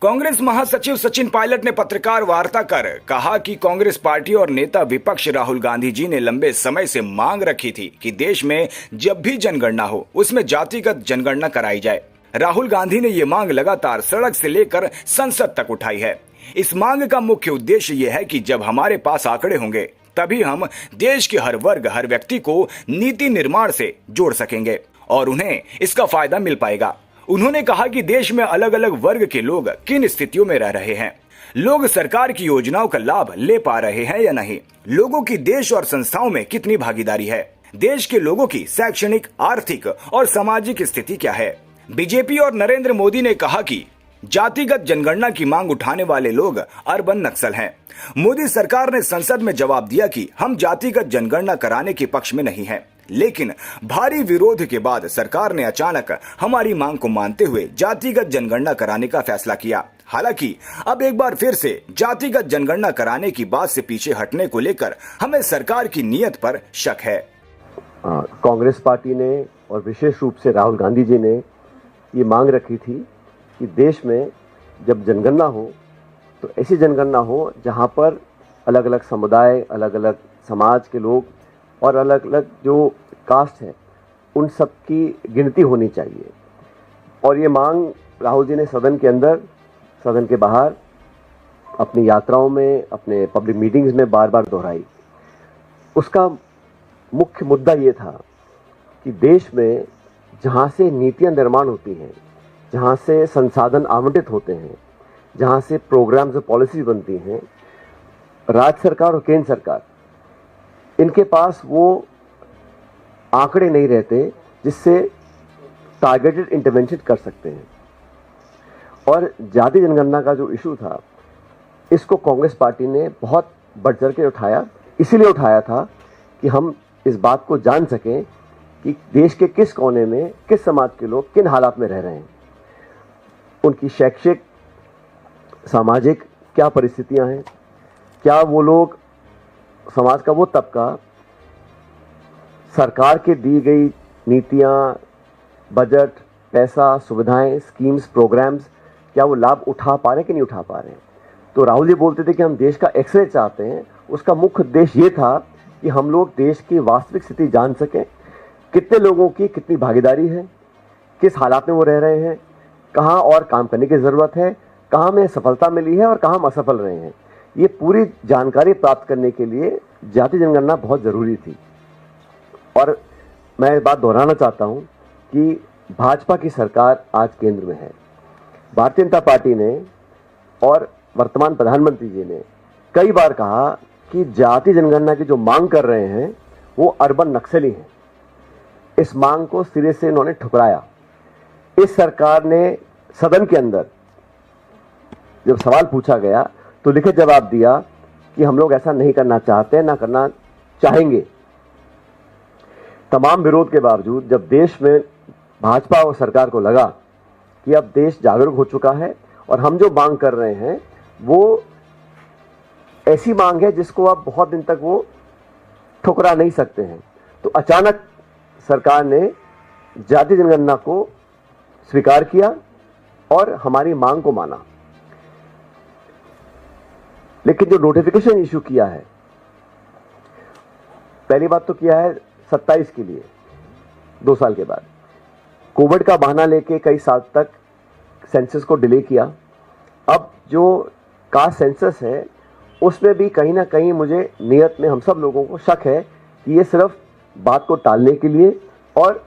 कांग्रेस महासचिव सचिन पायलट ने पत्रकार वार्ता कर कहा कि कांग्रेस पार्टी और नेता विपक्ष राहुल गांधी जी ने लंबे समय से मांग रखी थी कि देश में जब भी जनगणना हो उसमें जातिगत जनगणना कराई जाए। राहुल गांधी ने ये मांग लगातार सड़क से लेकर संसद तक उठाई है। इस मांग का मुख्य उद्देश्य ये है कि जब हमारे पास आंकड़े होंगे तभी हम देश के हर वर्ग हर व्यक्ति को नीति निर्माण से जोड़ सकेंगे और उन्हें इसका फायदा मिल पाएगा। उन्होंने कहा कि देश में अलग अलग वर्ग के लोग किन स्थितियों में रह रहे हैं, लोग सरकार की योजनाओं का लाभ ले पा रहे हैं या नहीं, लोगों की देश और संस्थाओं में कितनी भागीदारी है, देश के लोगों की शैक्षणिक, आर्थिक और सामाजिक स्थिति क्या है। बीजेपी और नरेंद्र मोदी ने कहा कि जातिगत जनगणना की मांग उठाने वाले लोग अर्बन नक्सल हैं। मोदी सरकार ने संसद में जवाब दिया कि हम जातिगत जनगणना कराने के पक्ष में नहीं हैं, लेकिन भारी विरोध के बाद सरकार ने अचानक हमारी मांग को मानते हुए जातिगत जनगणना कराने का फैसला किया। हालांकि अब एक बार फिर से जातिगत जनगणना कराने की बात से पीछे हटने को लेकर हमें सरकार की नीयत पर शक है। कांग्रेस पार्टी ने और विशेष रूप से राहुल गांधी जी ने ये मांग रखी थी कि देश में जब जनगणना हो तो ऐसी जनगणना हो जहां पर अलग अलग समुदाय, अलग अलग समाज के लोग और अलग अलग जो कास्ट है उन सब की गिनती होनी चाहिए। और ये मांग राहुल जी ने सदन के अंदर, सदन के बाहर, अपनी यात्राओं में, अपने पब्लिक मीटिंग्स में बार बार दोहराई। उसका मुख्य मुद्दा ये था कि देश में जहाँ से नीतियाँ निर्माण होती हैं, जहाँ से संसाधन आवंटित होते हैं, जहाँ से प्रोग्राम्स और पॉलिसी बनती हैं, राज्य सरकार और केंद्र सरकार इनके पास वो आंकड़े नहीं रहते जिससे टारगेटेड इंटरवेंशन कर सकते हैं। और जाति जनगणना का जो इशू था, इसको कांग्रेस पार्टी ने बहुत बढ़ चढ़ के उठाया। इसीलिए उठाया था कि हम इस बात को जान सकें कि देश के किस कोने में किस समाज के लोग किन हालात में रह रहे हैं, उनकी शैक्षिक, सामाजिक क्या परिस्थितियां हैं, क्या वो लोग, समाज का वो तबका सरकार के दी गई नीतियां, बजट, पैसा, सुविधाएं, स्कीम्स, प्रोग्राम्स, क्या वो लाभ उठा पा रहे हैं कि नहीं उठा पा रहे हैं। तो राहुल जी बोलते थे कि हम देश का एक्सरे चाहते हैं। उसका मुख्य उद्देश्य ये था कि हम लोग देश की वास्तविक स्थिति जान सकें, कितने लोगों की कितनी भागीदारी है, किस हालात में वो रह रहे हैं, कहाँ और काम करने की ज़रूरत है, कहाँ में सफलता मिली है और कहाँ हम असफल रहे हैं। ये पूरी जानकारी प्राप्त करने के लिए जाति जनगणना बहुत ज़रूरी थी। और मैं बात दोहराना चाहता हूँ कि भाजपा की सरकार आज केंद्र में है। भारतीय जनता पार्टी ने और वर्तमान प्रधानमंत्री जी ने कई बार कहा कि जाति जनगणना की जो मांग कर रहे हैं वो अर्बन नक्सली हैं। इस मांग को सिरे से इन्होंने ठुकराया। इस सरकार ने सदन के अंदर जब सवाल पूछा गया तो लिखित जवाब दिया कि हम लोग ऐसा नहीं करना चाहते, ना करना चाहेंगे। तमाम विरोध के बावजूद जब देश में भाजपा और सरकार को लगा कि अब देश जागरूक हो चुका है और हम जो मांग कर रहे हैं वो ऐसी मांग है जिसको आप बहुत दिन तक वो ठुकरा नहीं सकते हैं, तो अचानक सरकार ने जाति जनगणना को स्वीकार किया और हमारी मांग को माना। लेकिन जो नोटिफिकेशन इशू किया है, पहली बात तो किया है 27 के लिए, 2 साल के बाद कोविड का बहाना लेके कई साल तक सेंसस को डिले किया। अब जो कास्ट सेंसस है उसमें भी कहीं ना कहीं मुझे नियत में हम सब लोगों को शक है कि ये सिर्फ बात को टालने के लिए और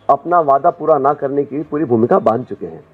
अपना वादा पूरा ना करने की पूरी भूमिका बांध चुके हैं।